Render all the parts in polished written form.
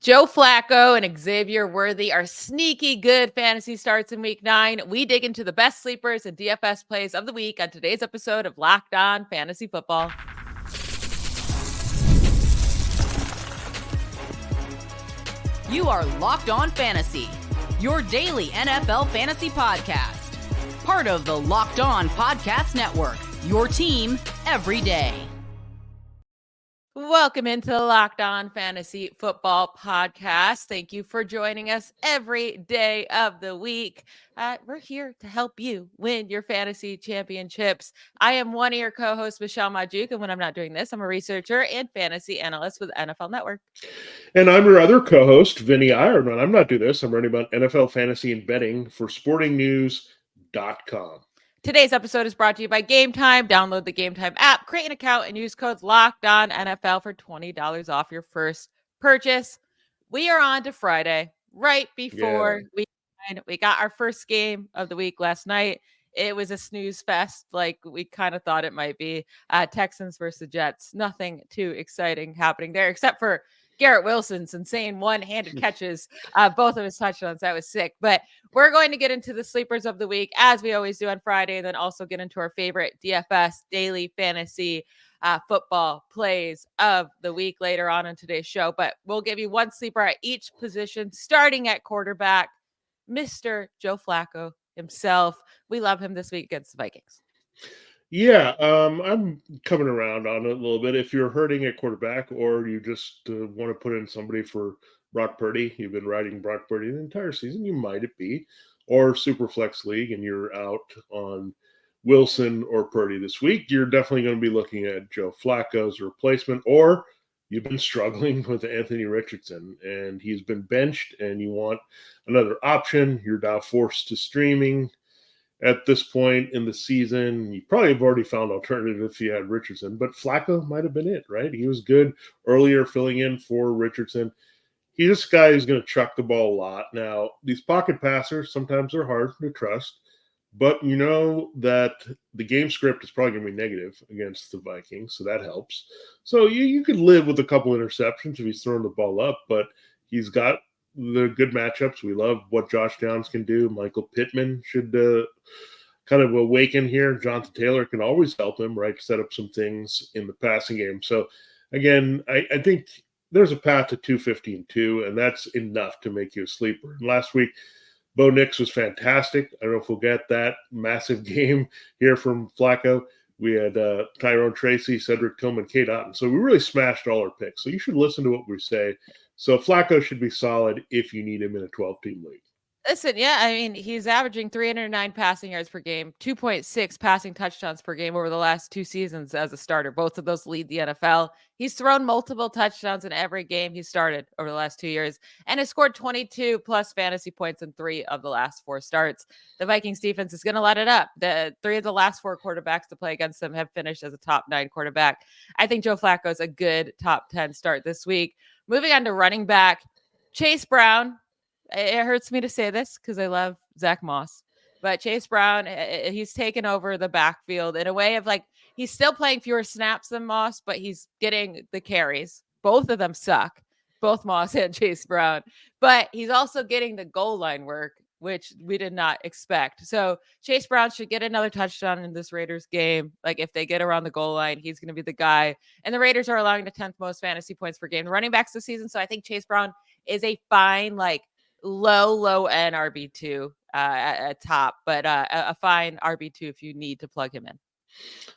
Joe Flacco and Xavier Worthy are sneaky good fantasy starts in week 9. We dig into the best sleepers and DFS plays of the week on today's episode of Locked On Fantasy Football. You are Locked On Fantasy, your daily NFL fantasy podcast. Part of the Locked On Podcast Network, your team every day. Welcome into the Locked On Fantasy Football Podcast. Thank you for joining us every day of the week. We're here to help you win your fantasy championships. I am one of your co-hosts, Michelle Magdziuk, and when I'm not doing this, I'm a researcher and fantasy analyst with NFL Network. And I'm your other co-host, Vinnie Iyer. When I'm not doing this, I'm writing about NFL fantasy and betting for sportingnews.com. Today's episode is brought to you by Game Time. Download the Game Time app, create an account, and use code LOCKEDONNFL for $20 off your first purchase. We are on to Friday, right before we got our first game of the week last night. It was a snooze fest like we kind of thought it might be. Texans versus Jets. Nothing too exciting happening there except for Garrett Wilson's insane one-handed catches, both of his touchdowns. That was sick. But we're going to get into the sleepers of the week, as we always do on Friday, and then also get into our favorite DFS daily fantasy football plays of the week later on in today's show. But we'll give you one sleeper at each position, starting at quarterback, Mr. Joe Flacco himself. We love him this week against the Vikings. Yeah, I'm coming around on it a little bit. If you're hurting at quarterback or you just want to put in somebody for Brock Purdy, you've been riding Brock Purdy the entire season, you might it be, or Superflex League and you're out on Wilson or Purdy this week, you're definitely going to be looking at Joe Flacco's replacement, or you've been struggling with Anthony Richardson and he's been benched and you want another option. You're now forced to streaming. At this point in the season, you probably have already found alternative if you had Richardson, but Flacco might have been it, right? He was good earlier filling in for Richardson. He's this guy who's going to chuck the ball a lot. Now, these pocket passers, sometimes they're hard to trust, but you know that the game script is probably going to be negative against the Vikings, so that helps. So you could live with a couple interceptions if he's throwing the ball up, but he's got the good matchups. We love what Josh Downs can do. Michael Pittman should kind of awaken here. Jonathan Taylor can always help him, right? Set up some things in the passing game. So again, I think there's a path to 215-2, and that's enough to make you a sleeper. And last week, Bo Nix was fantastic. I don't know if we'll get that massive game here from Flacco. We had Tyrone Tracy, Cedric Tillman, Kate Otten. So we really smashed all our picks. So you should listen to what we say. So Flacco should be solid if you need him in a 12-team league. Listen, yeah, I mean, he's averaging 309 passing yards per game, 2.6 passing touchdowns per game over the last 2 seasons as a starter. Both of those lead the NFL. He's thrown multiple touchdowns in every game he started over the last 2 years and has scored 22 plus fantasy points in 3 of the last 4 starts. The Vikings defense is going to let it up. The 3 of the last 4 quarterbacks to play against them have finished as a top 9 quarterback. I think Joe Flacco is a good top 10 start this week. Moving on to running back, Chase Brown. It hurts me to say this because I love Zach Moss, but Chase Brown, he's taken over the backfield in a way of like, he's still playing fewer snaps than Moss, but he's getting the carries. Both of them suck, both Moss and Chase Brown, but he's also getting the goal line work, which we did not expect. So Chase Brown should get another touchdown in this Raiders game. Like if they get around the goal line, he's going to be the guy. And the Raiders are allowing the 10th most fantasy points per game running backs this season. So I think Chase Brown is a fine, like low end RB2 at top, but a fine RB2 if you need to plug him in.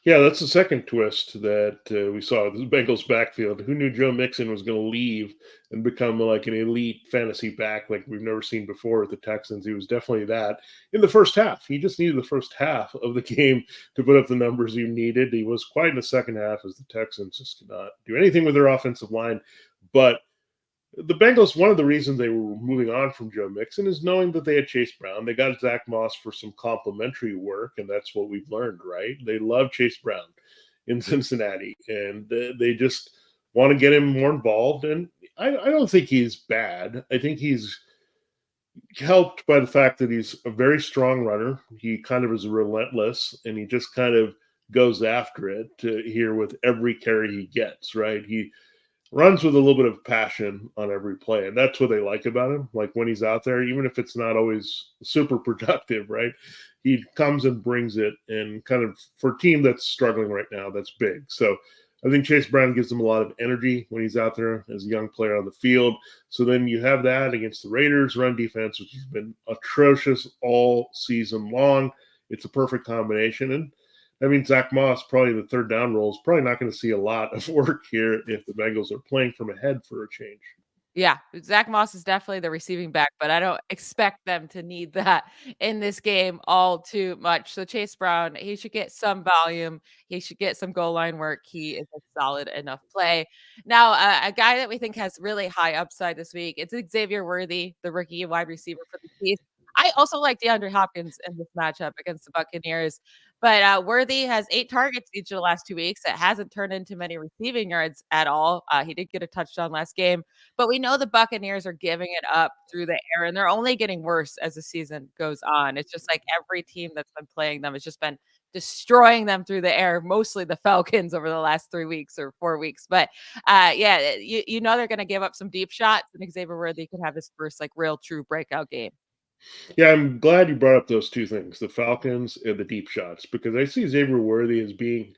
Yeah, that's the second twist that we saw. The Bengals backfield. Who knew Joe Mixon was going to leave and become like an elite fantasy back like we've never seen before with the Texans? He was definitely that in the first half. He just needed the first half of the game to put up the numbers he needed. He was quiet in the second half as the Texans just could not do anything with their offensive line. But the Bengals, one of the reasons they were moving on from Joe Mixon is knowing that they had Chase Brown. They got Zach Moss for some complimentary work, and that's what we've learned, right? They love Chase Brown in Cincinnati, and they just want to get him more involved. And I don't think he's bad. I think he's helped by the fact that he's a very strong runner. He kind of is relentless, and he just kind of goes after it here with every carry he gets, right? runs with a little bit of passion on every play. And that's what they like about him. Like when he's out there, even if it's not always super productive, right? He comes and brings it, and kind of for a team that's struggling right now, that's big. So I think Chase Brown gives them a lot of energy when he's out there as a young player on the field. So then you have that against the Raiders' run defense, which has been atrocious all season long. It's a perfect combination. And I mean, Zach Moss, probably the third down role, is probably not going to see a lot of work here if the Bengals are playing from ahead for a change. Yeah, Zach Moss is definitely the receiving back, but I don't expect them to need that in this game all too much. So Chase Brown, he should get some volume. He should get some goal line work. He is a solid enough play. Now, a guy that we think has really high upside this week, it's Xavier Worthy, the rookie wide receiver for the Chiefs. I also like DeAndre Hopkins in this matchup against the Buccaneers. But Worthy has 8 targets each of the last 2 weeks. It hasn't turned into many receiving yards at all. He did get a touchdown last game. But we know the Buccaneers are giving it up through the air, and they're only getting worse as the season goes on. It's just like every team that's been playing them has just been destroying them through the air, mostly the Falcons over the last 3 weeks or 4 weeks. But, yeah, you know they're gonna give up some deep shots, and Xavier Worthy could have his first, like, real true breakout game. Yeah, I'm glad you brought up those two things, the Falcons and the deep shots, because I see Xavier Worthy as being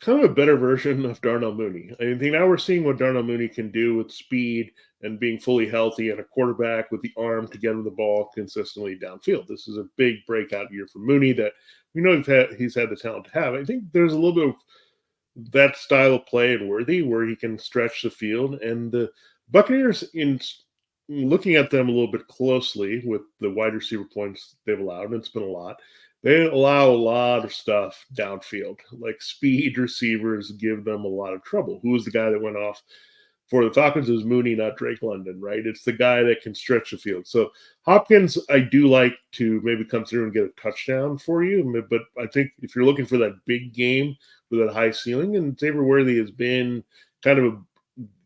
kind of a better version of Darnell Mooney. I think now we're seeing what Darnell Mooney can do with speed and being fully healthy, and a quarterback with the arm to get him the ball consistently downfield. This is a big breakout year for Mooney that we know he's had the talent to have. I think there's a little bit of that style of play in Worthy where he can stretch the field. And the Buccaneers, in looking at them a little bit closely with the wide receiver points they've allowed, and it's been a lot, they allow a lot of stuff downfield. Like speed receivers give them a lot of trouble. Who was the guy that went off for the Falcons? It was Mooney, not Drake London, right? It's the guy that can stretch the field. So Hopkins, I do like to maybe come through and get a touchdown for you. But I think if you're looking for that big game with that high ceiling, and Xavier Worthy has been kind of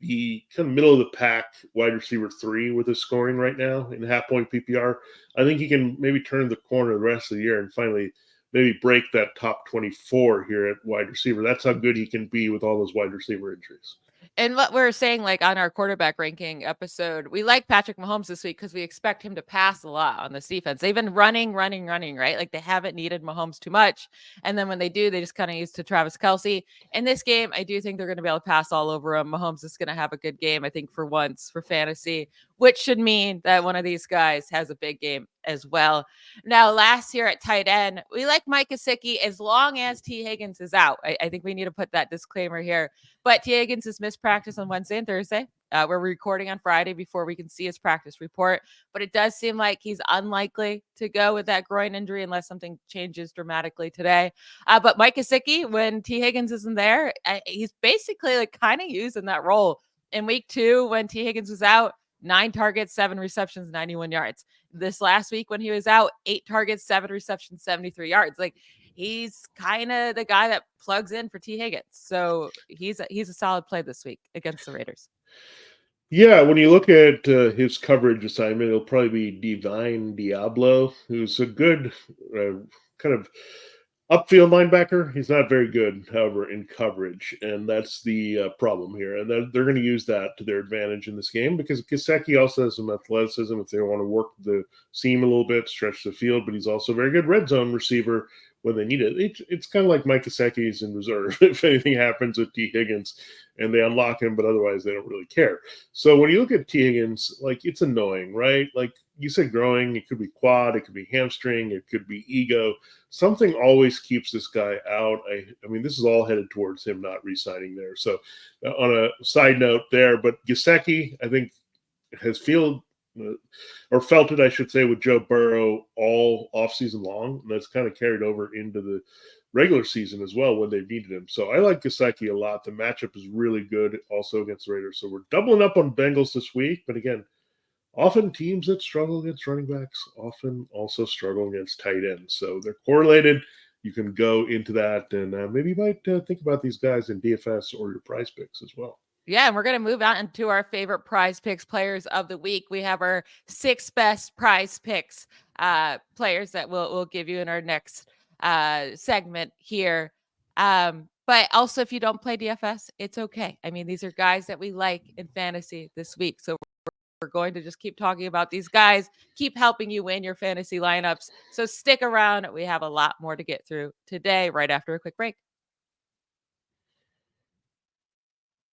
the kind of middle of the pack wide receiver 3 with his scoring right now in half point PPR. I think he can maybe turn the corner the rest of the year and finally maybe break that top 24 here at wide receiver. That's how good he can be with all those wide receiver injuries. And what we're saying, like on our quarterback ranking episode, we like Patrick Mahomes this week because we expect him to pass a lot on this defense. They've been running, right? Like they haven't needed Mahomes too much. And then when they do, they just kind of use to Travis Kelce. In this game, I do think they're going to be able to pass all over him. Mahomes is going to have a good game, I think, for once for fantasy, which should mean that one of these guys has a big game as well. Now, last year at tight end, we like Mike Gesicki as long as T. Higgins is out. I think we need to put that disclaimer here. But T. Higgins has missed practice on Wednesday and Thursday. We're recording on Friday before we can see his practice report. But it does seem like he's unlikely to go with that groin injury unless something changes dramatically today. But Mike Gesicki, when T. Higgins isn't there, he's basically like kind of using that role. In week 2, when T. Higgins was out, 9 targets, 7 receptions, 91 yards. This last week when he was out, 8 targets, 7 receptions, 73 yards. Like he's kind of the guy that plugs in for T. Higgins. So he's a solid play this week against the Raiders. Yeah, when you look at his coverage assignment, it'll probably be Divine Diablo, who's a good kind of upfield linebacker. He's not very good, however, in coverage, and that's the problem here. And they're going to use that to their advantage in this game because Gesicki also has some athleticism if they want to work the seam a little bit, stretch the field, but he's also a very good red zone receiver when they need it. It's kind of like Mike Gesicki's in reserve. If anything happens with T. Higgins and they unlock him, but otherwise they don't really care. So when you look at T. Higgins, like it's annoying, right? Like you said, growing, it could be quad, it could be hamstring, it could be ego. Something always keeps this guy out. I mean, this is all headed towards him not re-signing there. So on a side note there, but Gesicki, I think, has felt it, I should say, with Joe Burrow all offseason long. And that's kind of carried over into the regular season as well when they've needed him. So I like Gesicki a lot. The matchup is really good also against the Raiders. So we're doubling up on Bengals this week. But again, often teams that struggle against running backs often also struggle against tight ends. So they're correlated. You can go into that and maybe you might think about these guys in DFS or your PrizePicks as well. Yeah, and we're going to move out into our favorite PrizePicks players of the week. We have our 6 best PrizePicks players that we'll give you in our next segment here. But But also, if you don't play DFS, it's okay. I mean, these are guys that we like in fantasy this week. So we're going to just keep talking about these guys, keep helping you win your fantasy lineups. So stick around. We have a lot more to get through today, right after a quick break.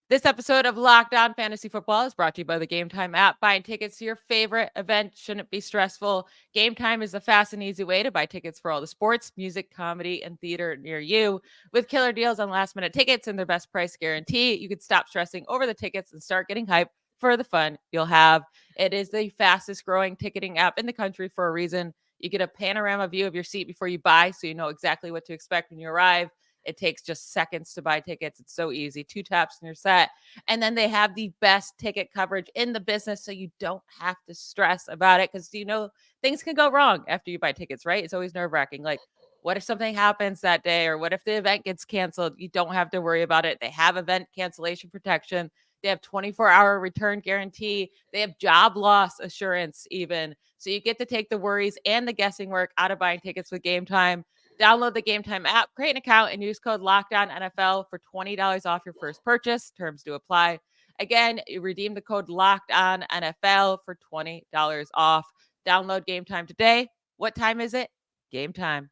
This episode of Locked On Fantasy Football is brought to you by the Game Time app. Buying tickets to your favorite event shouldn't be stressful. Game Time is the fast and easy way to buy tickets for all the sports, music, comedy, and theater near you. With killer deals on last-minute tickets and their best price guarantee, you can stop stressing over the tickets and start getting hyped for the fun you'll have. It is the fastest growing ticketing app in the country for a reason. You get a panorama view of your seat before you buy, so you know exactly what to expect when you arrive. It takes just seconds to buy tickets. It's so easy. 2 taps and you're set. And then they have the best ticket coverage in the business, so you don't have to stress about it because, things can go wrong after you buy tickets, right? It's always nerve-wracking. Like, what if something happens that day, or what if the event gets canceled? You don't have to worry about it. They have event cancellation protection. They have 24-hour return guarantee. They have job loss assurance even. So you get to take the worries and the guessing work out of buying tickets with Game Time. Download the Game Time app, create an account, and use code LOCKEDONNFL for $20 off your first purchase. Terms do apply. Again, you redeem the code LOCKEDONNFL for $20 off. Download Game Time today. What time is it? Game time.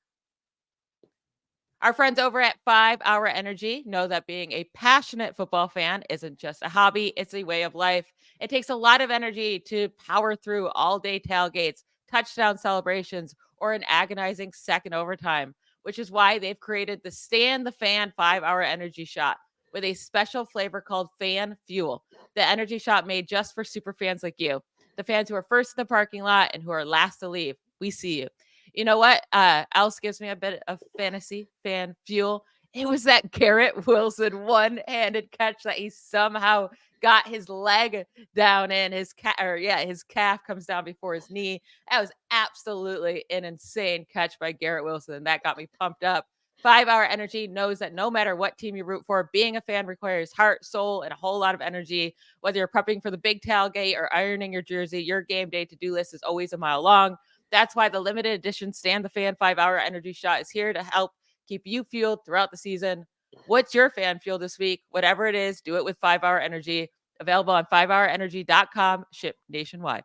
Our friends over at 5 Hour Energy know that being a passionate football fan isn't just a hobby, it's a way of life. It takes a lot of energy to power through all-day tailgates, touchdown celebrations, or an agonizing second overtime, which is why they've created the Stand the Fan 5 Hour Energy Shot with a special flavor called Fan Fuel. The energy shot made just for super fans like you, the fans who are first in the parking lot and who are last to leave. We see you. You know what else gives me a bit of fantasy fan fuel? It was that Garrett Wilson one-handed catch that he somehow got his leg down in. His calf comes down before his knee. That was absolutely an insane catch by Garrett Wilson. That got me pumped up. 5 Hour Energy knows that no matter what team you root for, being a fan requires heart, soul, and a whole lot of energy. Whether you're prepping for the big tailgate or ironing your jersey, your game day to-do list is always a mile long. That's why the limited edition Stand the Fan 5 Hour Energy Shot is here to help keep you fueled throughout the season. What's your fan fuel this week? Whatever it is, do it with 5 Hour Energy. Available on 5hourenergy.com, shipped nationwide.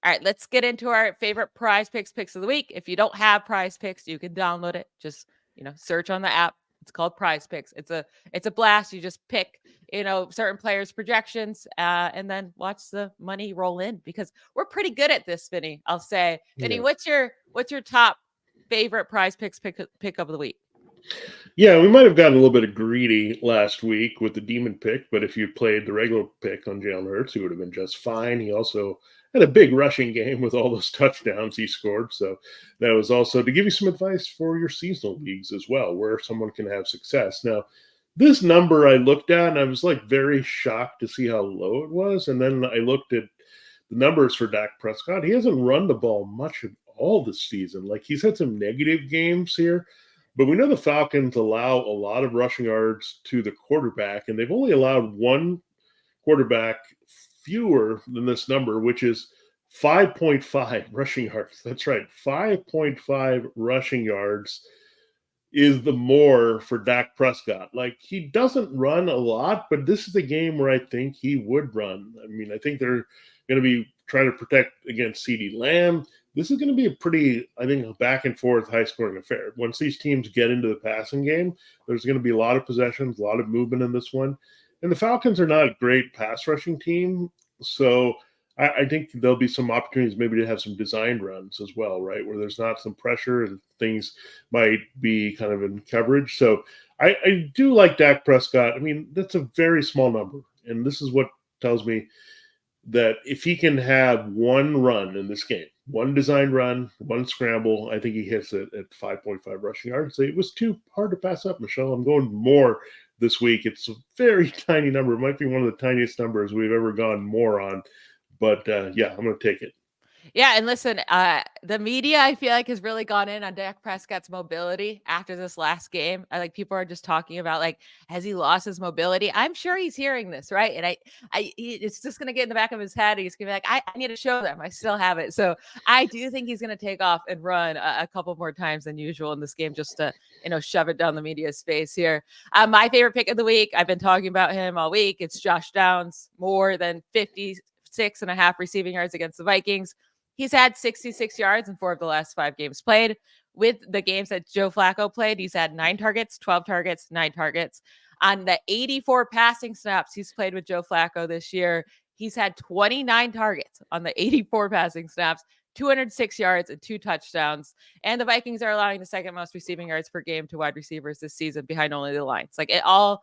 All right, let's get into our favorite PrizePicks picks of the week. If you don't have PrizePicks, you can download it. Just, search on the app. It's called PrizePicks. It's a blast. You just pick, certain players' projections, and then watch the money roll in, because we're pretty good at this, Vinny. I'll say, Vinny, Yeah. what's your top favorite PrizePicks pick of the week? Yeah, we might have gotten a little bit of greedy last week with the demon pick, but if you played the regular pick on Jalen Hurts, he would have been just fine. He also had a big rushing game with all those touchdowns he scored. So that was also to give you some advice for your seasonal leagues as well, where someone can have success. Now, this number I looked at, and I was like very shocked to see how low it was. And then I looked at the numbers for Dak Prescott. He hasn't run the ball much at all this season. Like, he's had some negative games here, but we know the Falcons allow a lot of rushing yards to the quarterback, and they've only allowed one quarterback fewer than this number, which is 5.5 rushing yards. That's right, 5.5 rushing yards is the more for Dak Prescott. Like, he doesn't run a lot, but this is a game where I think he would run. I mean, I think they're going to be trying to protect against CeeDee Lamb. This is going to be a pretty, I think, back and forth, high scoring affair. Once these teams get into the passing game, there's going to be a lot of possessions, a lot of movement in this one. And the Falcons are not a great pass rushing team. So I think there'll be some opportunities maybe to have some designed runs as well, right? Where there's not some pressure and things might be kind of in coverage. So I do like Dak Prescott. I mean, that's a very small number. And this is what tells me that if he can have one run in this game, one designed run, one scramble, I think he hits it at 5.5 rushing yards. It was too hard to pass up, Michelle. I'm going more this week. It's a very tiny number. It might be one of the tiniest numbers we've ever gone more on. But, yeah, I'm going to take it. Yeah, and listen, the media, I feel like, has really gone in on Dak Prescott's mobility after this last game. People are just talking about, like, has he lost his mobility? I'm sure he's hearing this, right? And it's just going to get in the back of his head. He's going to be like, I need to show them. I still have it. So I do think he's going to take off and run a couple more times than usual in this game just to, shove it down the media's face here. My favorite pick of the week, I've been talking about him all week. It's Josh Downs, more than 56.5 receiving yards against the Vikings. He's had 66 yards in 4 of the last 5 games played. With the games that Joe Flacco played, he's had 9 targets, 12 targets, 9 targets. On the 84 passing snaps he's played with Joe Flacco this year, he's had 29 targets on the 84 passing snaps, 206 yards and 2 touchdowns. And the Vikings are allowing the second most receiving yards per game to wide receivers this season behind only the Lions. Like, it all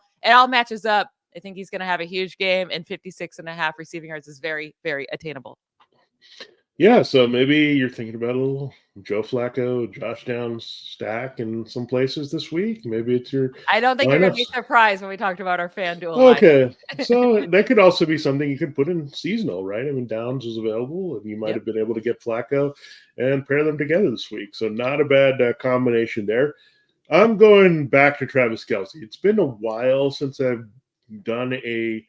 matches up. I think he's going to have a huge game, and 56.5 receiving yards is very, very attainable. Yeah, so maybe you're thinking about a little Joe Flacco, Josh Downs stack in some places this week. Maybe it's your I don't think you're going to be lineups. surprised when we talked about our FanDuel line. Okay, so that could also be something you could put in seasonal, right? I mean, Downs is available, and you might have been able to get Flacco and pair them together this week. So not a bad combination there. I'm going back to Travis Kelce. It's been a while since I've done a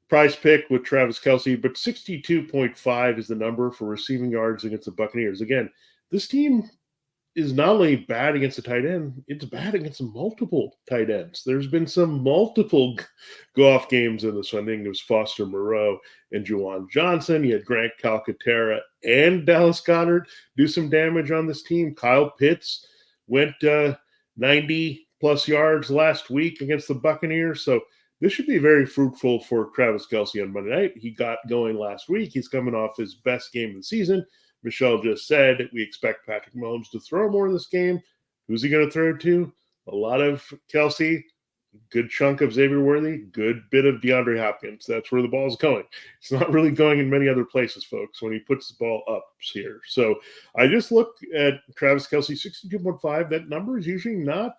prize pick with Travis Kelce, but 62.5 is the number for receiving yards against the Buccaneers. Again, this team is not only bad against the tight end, it's bad against multiple tight ends. There's been some multiple go-off games in this one. I think it was Foster Moreau and Juwan Johnson. You had Grant Calcaterra and Dallas Goedert do some damage on this team. Kyle Pitts went 90-plus yards last week against the Buccaneers. So this should be very fruitful for Travis Kelce on Monday night. He got going last week. He's coming off his best game of the season. Michelle just said we expect Patrick Mahomes to throw more in this game. Who's he going to throw to? A lot of Kelce, good chunk of Xavier Worthy, good bit of DeAndre Hopkins. That's where the ball's going. It's not really going in many other places, folks, when he puts the ball up here. So I just look at Travis Kelce, 62.5. That number is usually not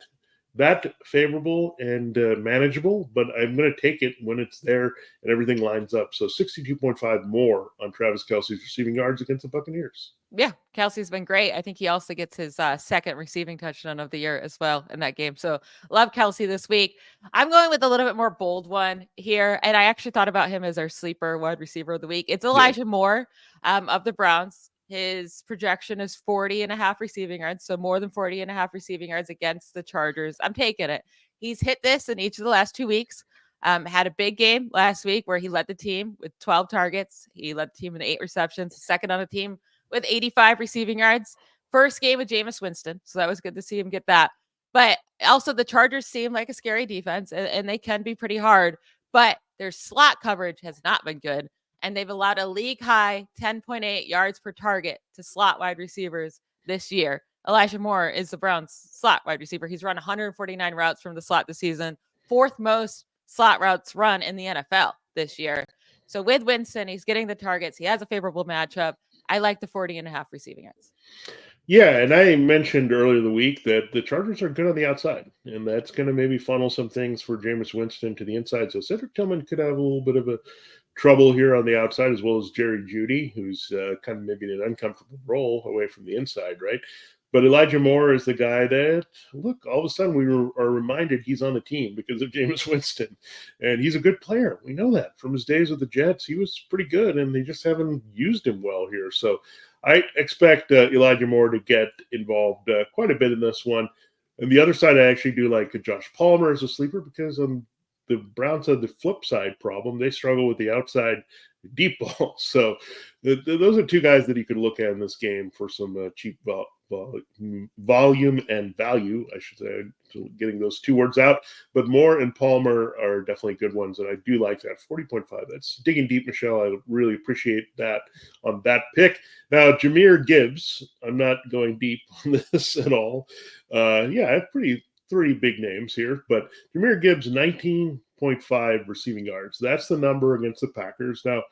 that favorable and manageable, but I'm going to take it when it's there and everything lines up. So 62.5 more on Travis Kelce's receiving yards against the Buccaneers. Yeah, Kelce's been great. I think he also gets his second receiving touchdown of the year as well in that game. So love Kelce this week. I'm going with a little bit more bold one here, and I actually thought about him as our sleeper wide receiver of the week. It's Elijah Moore of the Browns. His projection is 40.5 receiving yards, so more than 40.5 receiving yards against the Chargers. I'm taking it. He's hit this in each of the last 2 weeks. Had a big game last week where he led the team with 12 targets. He led the team in 8 receptions, second on the team with 85 receiving yards. First game with Jameis Winston, so that was good to see him get that. But also the Chargers seem like a scary defense, and they can be pretty hard, but their slot coverage has not been good. And they've allowed a league-high 10.8 yards per target to slot wide receivers this year. Elijah Moore is the Browns' slot wide receiver. He's run 149 routes from the slot this season, 4th most slot routes run in the NFL this year. So with Winston, he's getting the targets. He has a favorable matchup. I like the 40.5 receiving yards. Yeah, and I mentioned earlier the week that the Chargers are good on the outside, and that's going to maybe funnel some things for Jameis Winston to the inside. So Cedric Tillman could have a little bit of a trouble here on the outside, as well as Jerry Jeudy, who's kind of maybe in an uncomfortable role away from the inside, right? But Elijah Moore is the guy that, look, all of a sudden we are reminded he's on the team because of Jameis Winston. And he's a good player. We know that. From his days with the Jets, he was pretty good, and they just haven't used him well here. So I expect Elijah Moore to get involved quite a bit in this one. And the other side, I actually do like Josh Palmer as a sleeper because the Browns have the flip side problem. They struggle with the outside deep ball. So those are 2 guys that you could look at in this game for some cheap volume and value, I should say, getting those 2 words out. But Moore and Palmer are definitely good ones, and I do like that. 40.5, that's digging deep, Michelle. I really appreciate that on that pick. Now, Jahmyr Gibbs, I'm not going deep on this at all. I have 3 big names here, but Jahmyr Gibbs, 19.5 receiving yards. That's the number against the Packers. Now,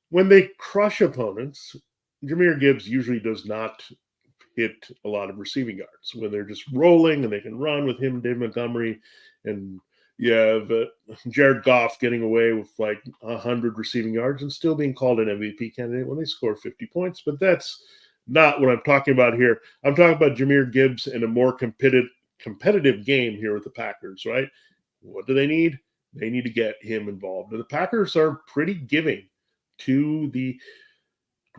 when they crush opponents, Jahmyr Gibbs usually does not hit a lot of receiving yards when they're just rolling and they can run with him, Dave Montgomery, and Yeah, but Jared Goff getting away with like 100 receiving yards and still being called an MVP candidate when they score 50 points. But that's not what I'm talking about here. I'm talking about Jahmyr Gibbs in a more competitive game here with the Packers, right? What do they need? They need to get him involved. And the Packers are pretty giving to the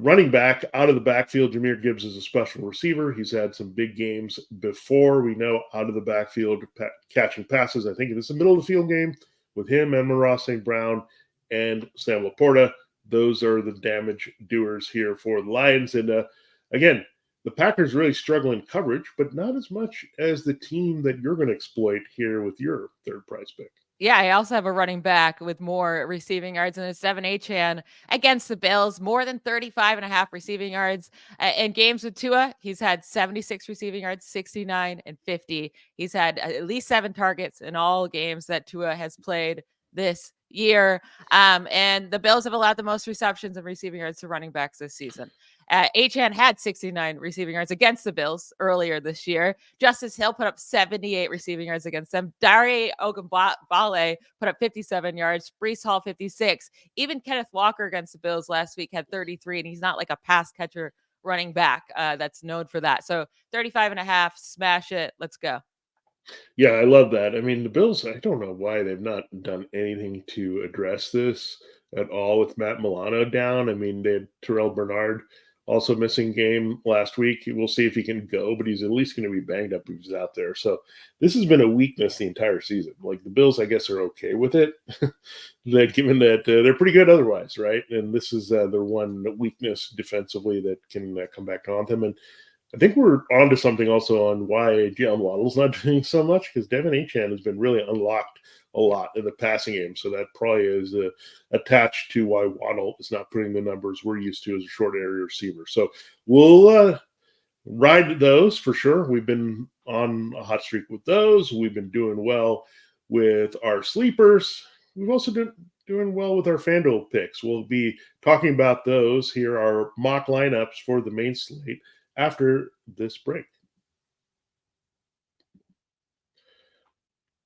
running back out of the backfield. Jahmyr Gibbs is a special receiver. He's had some big games before. We know out of the backfield catching passes. I think it is a middle of the field game with him, Amon-Ra St. Brown, and Sam Laporta. Those are the damage doers here for the Lions. And again, the Packers really struggle in coverage, but not as much as the team that you're going to exploit here with your third prize pick. Yeah, I also have a running back with more receiving yards than a 7 Achane against the Bills, more than 35.5 receiving yards. In games with Tua, he's had 76 receiving yards, 69 and 50. He's had at least 7 targets in all games that Tua has played this year. And the Bills have allowed the most receptions and receiving yards to running backs this season. Achane had 69 receiving yards against the Bills earlier this year. Justice Hill put up 78 receiving yards against them. Dare Ogunbowale put up 57 yards. Breece Hall 56. Even Kenneth Walker against the Bills last week had 33, and he's not like a pass catcher running back that's known for that. So 35.5, smash it. Let's go. Yeah, I love that. I mean, the Bills, I don't know why they've not done anything to address this at all with Matt Milano down. I mean, they had Terrell Bernard also missing game last week. We'll see if he can go, but he's at least going to be banged up if he's out there. So this has been a weakness the entire season. Like the Bills, I guess, are okay with it, given that they're pretty good otherwise, right? And this is their one weakness defensively that can come back to haunt them. And I think we're onto something also on why Jalen Waddle's not doing so much, because Devin Achane has been really unlocked a lot in the passing game. So that probably is attached to why Waddle is not putting the numbers we're used to as a short area receiver. So we'll ride those for sure. We've been on a hot streak with those. We've been doing well with our sleepers. We've also been doing well with our FanDuel picks. We'll be talking about those. Here are mock lineups for the main slate after this break.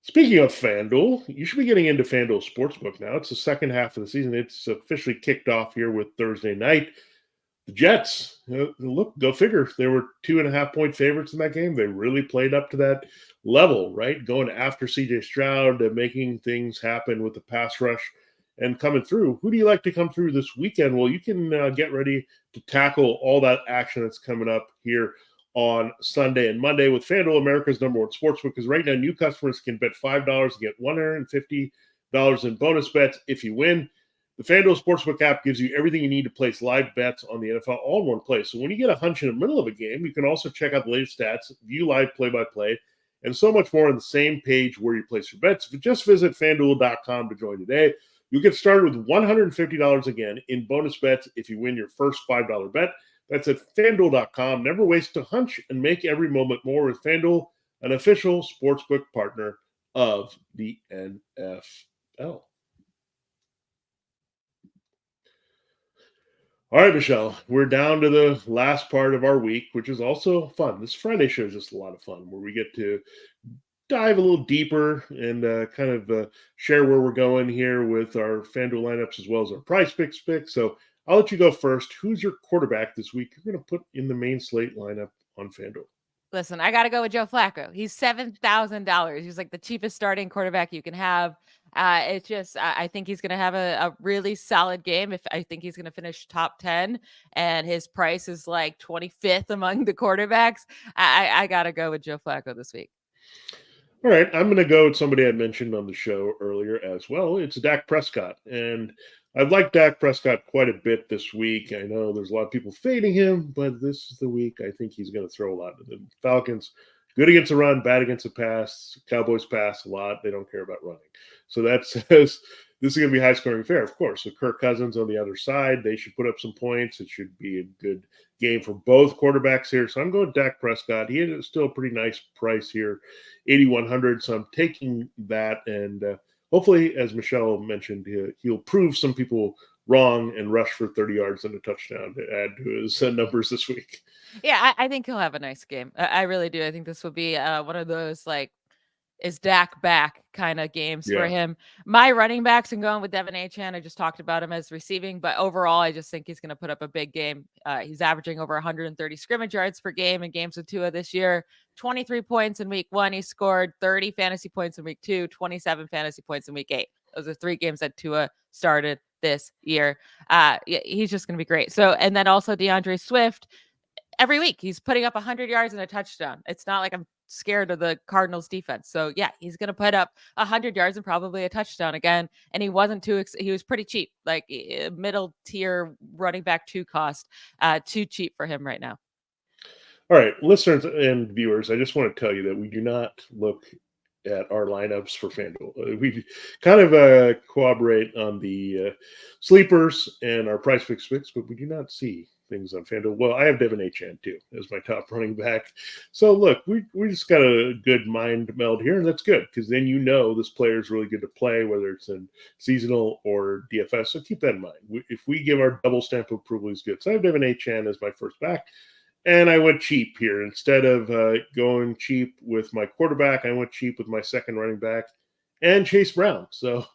Speaking of FanDuel, you should be getting into FanDuel Sportsbook now. It's the second half of the season. It's officially kicked off here with Thursday night. The Jets, look, go figure. They were 2.5-point favorites in that game. They really played up to that level, right? Going after CJ Stroud, making things happen with the pass rush and coming through. Who do you like to come through this weekend? Well, you can get ready to tackle all that action that's coming up here on Sunday and Monday with FanDuel, America's #1 sportsbook, because right now new customers can bet $5 and get $150 in bonus bets if you win. The FanDuel Sportsbook app gives you everything you need to place live bets on the NFL all in one place. So when you get a hunch in the middle of a game, you can also check out the latest stats, view live play-by-play, and so much more on the same page where you place your bets. Just visit FanDuel.com to join today. You'll get started with $150 again in bonus bets if you win your first $5 bet. That's at FanDuel.com. Never waste a hunch and make every moment more with FanDuel, an official sportsbook partner of the NFL. All right, Michelle, we're down to the last part of our week, which is also fun. This Friday show is just a lot of fun, where we get to dive a little deeper and share where we're going here with our FanDuel lineups as well as our PrizePicks picks. So I'll let you go first. Who's your quarterback this week you're going to put in the main slate lineup on FanDuel? Listen, I got to go with Joe Flacco. He's $7,000. He's like the cheapest starting quarterback you can have. It's just, I think he's going to have a really solid game. If I think he's going to finish top 10 and his price is like 25th among the quarterbacks, I got to go with Joe Flacco this week. All right, I'm going to go with somebody I mentioned on the show earlier as well. It's Dak Prescott. And I've liked Dak Prescott quite a bit this week. I know there's a lot of people fading him, but this is the week I think he's going to throw a lot. The Falcons, good against the run, bad against the pass. Cowboys pass a lot. They don't care about running. So that says this is going to be high-scoring affair, of course. So Kirk Cousins on the other side, they should put up some points. It should be a good game for both quarterbacks here. So I'm going Dak Prescott. He is still a pretty nice price here, 8,100. So I'm taking that, and hopefully, as Michelle mentioned, he'll prove some people wrong and rush for 30 yards and a touchdown to add to his numbers this week. Yeah, I think he'll have a nice game. I really do. I think this will be one of those like is Dak back kind of games for Yeah. him. My running backs, I'm going with Devin Achane. I just talked about him as receiving, but overall, I just think he's going to put up a big game. He's averaging over 130 scrimmage yards per game in games with Tua this year. 23 points in week 1. He scored 30 fantasy points in week 2, 27 fantasy points in week 8. Those are 3 games that Tua started this year. He's just going to be great. So, and then also DeAndre Swift, every week he's putting up 100 yards and a touchdown. It's not like I'm scared of the Cardinals defense. So yeah, he's going to put up 100 yards and probably a touchdown again. And he wasn't he was pretty cheap, like middle tier running back 2 cost, too cheap for him right now. All right, listeners and viewers, I just want to tell you that we do not look at our lineups for FanDuel. We kind of cooperate on the sleepers and our PrizePicks picks, but we do not see things on FanDuel. Well, I have Devin Achane too as my top running back. So look, we just got a good mind meld here, and that's good because then you know this player is really good to play, whether it's in seasonal or DFS. So keep that in mind. If we give our double stamp of approval, he's good. So I have Devin Achane as my first back. And I went cheap here. Instead of going cheap with my quarterback, I went cheap with my second running back and Chase Brown. So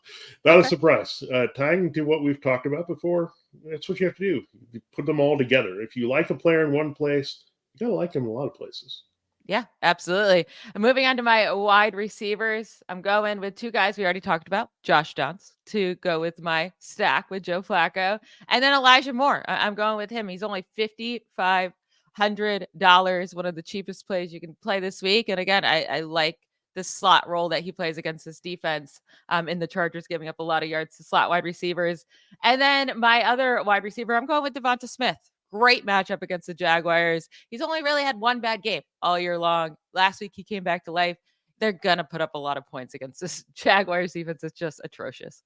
not a surprise. Tying to what we've talked about before, that's what you have to do. You put them all together. If you like a player in one place, you got to like him in a lot of places. Yeah, absolutely. I'm moving on to my wide receivers. I'm going with 2 guys we already talked about, Josh Downs, to go with my stack with Joe Flacco, and then Elijah Moore. I'm going with him. He's only $5,500, one of the cheapest plays you can play this week. And again, I like the slot role that he plays against this defense in the Chargers, giving up a lot of yards to slot wide receivers. And then my other wide receiver, I'm going with Devonta Smith. Great matchup against the Jaguars. He's only really had 1 bad game all year long. Last week, he came back to life. They're going to put up a lot of points against this Jaguars defense. It's just atrocious.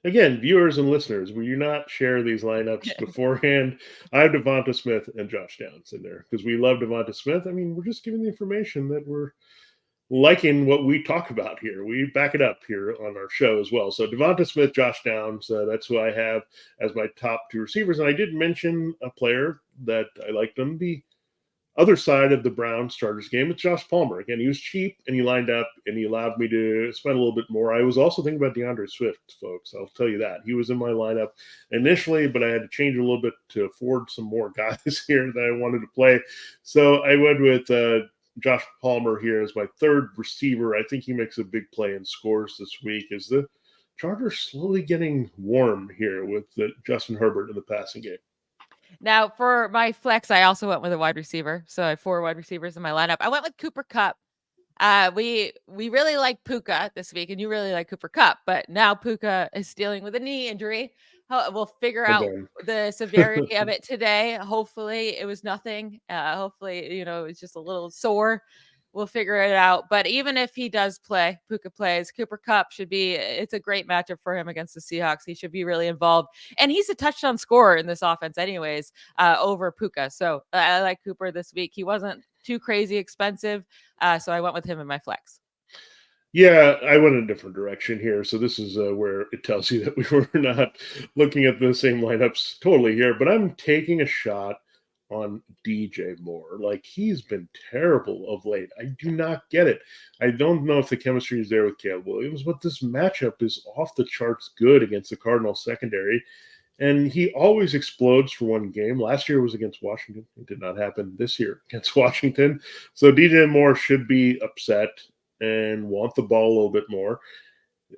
Again, viewers and listeners, will you not share these lineups beforehand? I have Devonta Smith and Josh Downs in there because we love Devonta Smith. I mean, we're just giving the information that we're liking what we talk about here. We back it up here on our show as well. So Devonta Smith, Josh Downs, that's who I have as my top 2 receivers. And I did mention a player that I liked on the other side of the Browns Chargers game. It's Josh Palmer. Again, he was cheap and he lined up and he allowed me to spend a little bit more. I was also thinking about DeAndre Swift, folks. I'll tell you that. He was in my lineup initially, but I had to change a little bit to afford some more guys here that I wanted to play. So I went with Josh Palmer here as my 3rd receiver. I think he makes a big play and scores this week as the Chargers slowly getting warm here with Justin Herbert in the passing game. Now, for my flex, I also went with a wide receiver. So I have 4 wide receivers in my lineup. I went with Cooper Kupp. We really like Puka this week, and you really like Cooper Kupp, but now Puka is dealing with a knee injury. We'll figure out the severity of it today. Hopefully, it was nothing. Hopefully, it was just a little sore. We'll figure it out. But even if he does play, Puka plays, Cooper Kupp it's a great matchup for him against the Seahawks. He should be really involved. And he's a touchdown scorer in this offense anyways, over Puka. So I like Cooper this week. He wasn't too crazy expensive. So I went with him in my flex. Yeah, I went a different direction here. So this is where it tells you that we were not looking at the same lineups totally here. But I'm taking a shot on DJ Moore. Like, he's been terrible of late. I do not get it. I don't know if the chemistry is there with Caleb Williams, but this matchup is off the charts good against the Cardinals secondary. And he always explodes for one game. Last year was against Washington. It did not happen this year against Washington. So DJ Moore should be upset and want the ball a little bit more.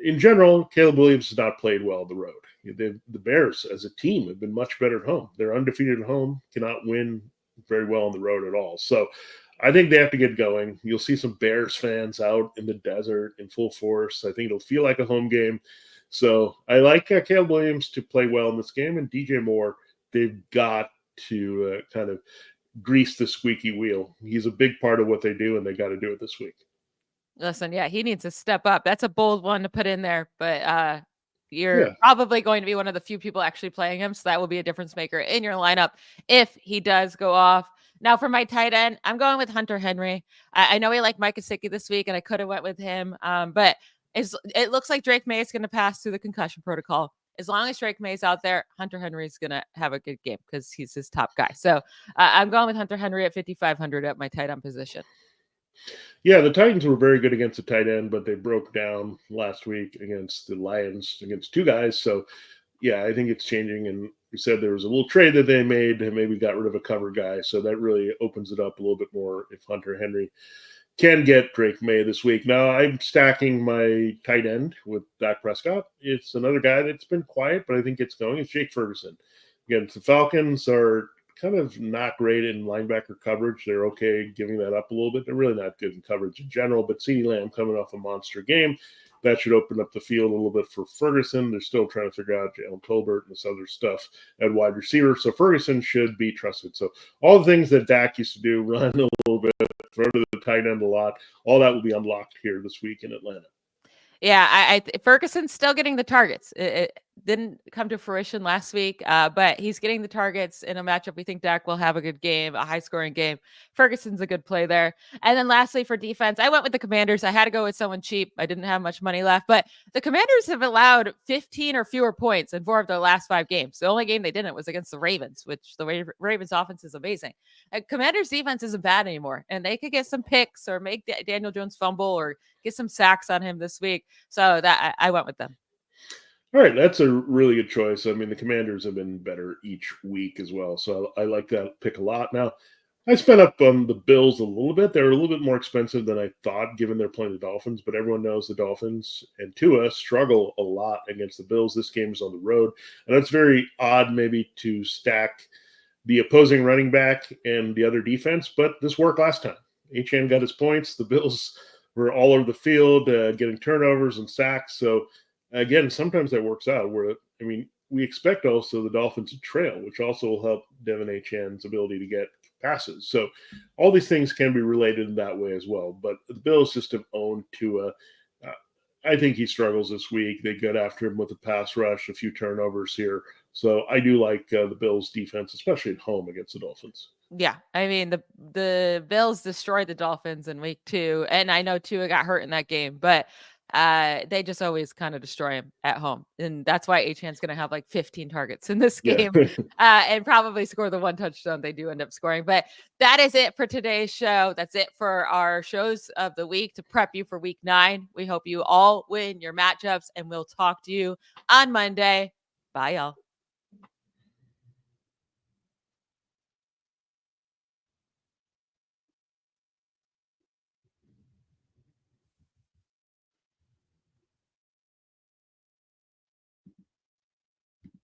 In general, Caleb Williams has not played well on the road. The Bears as a team have been much better at home. They're undefeated at home, cannot win very well on the road at all. So I think they have to get going. You'll see some Bears fans out in the desert in full force. I think it'll feel like a home game. So I like Caleb Williams to play well in this game, and DJ Moore, they've got to kind of grease the squeaky wheel. He's a big part of what they do, and they got to do it this week. Listen, yeah, he needs to step up. That's a bold one to put in there, but you're probably going to be one of the few people actually playing him, so that will be a difference maker in your lineup if he does go off. Now, for my tight end, I'm going with Hunter Henry. I know we like Mike Gesicki this week, and I could have went with him, but it looks like Drake May is going to pass through the concussion protocol. As long as Drake May's out there, Hunter Henry is going to have a good game because he's his top guy. So I'm going with Hunter Henry at 5,500 at my tight end position. Yeah, the Titans were very good against the tight end, but they broke down last week against the Lions, against two guys. So, yeah, I think it's changing. And you said there was a little trade that they made and maybe got rid of a cover guy. So that really opens it up a little bit more if Hunter Henry can get Drake May this week. Now, I'm stacking my tight end with Dak Prescott. It's another guy that's been quiet, but I think it's going. It's Jake Ferguson. Again, the Falcons are kind of not great in linebacker coverage. They're okay giving that up a little bit. They're really not good in coverage in general, but CeeDee Lamb coming off a monster game, that should open up the field a little bit for Ferguson. They're still trying to figure out Jalen Tolbert and this other stuff at wide receiver. So Ferguson should be trusted. So all the things that Dak used to do, run a little bit, throw to the tight end a lot, all that will be unlocked here this week in Atlanta. Yeah, Ferguson's still getting the targets. It didn't come to fruition last week, but he's getting the targets in a matchup. We think Dak will have a good game, a high-scoring game. Ferguson's a good play there. And then lastly, for defense, I went with the Commanders. I had to go with someone cheap. I didn't have much money left, but the Commanders have allowed 15 or fewer points in 4 of their last 5 games. The only game they didn't was against the Ravens, which the Ravens offense is amazing. Commanders defense isn't bad anymore, and they could get some picks or make Daniel Jones fumble or get some sacks on him this week. So that I went with them. All right, that's a really good choice. I mean, the Commanders have been better each week as well, so I like that pick a lot. Now, I spent up on the Bills a little bit. They're a little bit more expensive than I thought, given they're playing the Dolphins, but everyone knows the Dolphins and Tua struggle a lot against the Bills. This game is on the road, and it's very odd maybe to stack the opposing running back and the other defense, but this worked last time. Achane got his points. The Bills were all over the field, getting turnovers and sacks. So, again, sometimes that works out. We expect also the Dolphins to trail, which also will help Devin Achane's ability to get passes. So all these things can be related in that way as well. But the Bills just have owned Tua. I think he struggles this week. They get after him with a pass rush, a few turnovers here. So I do like the Bills' defense, especially at home against the Dolphins. Yeah, I mean the Bills destroyed the Dolphins in week 2, and I know Tua got hurt in that game, but they just always kind of destroy him at home, and that's why Achane's going to have like 15 targets in this Yeah. game, and probably score the 1 touchdown they do end up scoring. But that is it for today's show. That's it for our shows of the week to prep you for week 9. We hope you all win your matchups, and we'll talk to you on Monday. Bye, y'all.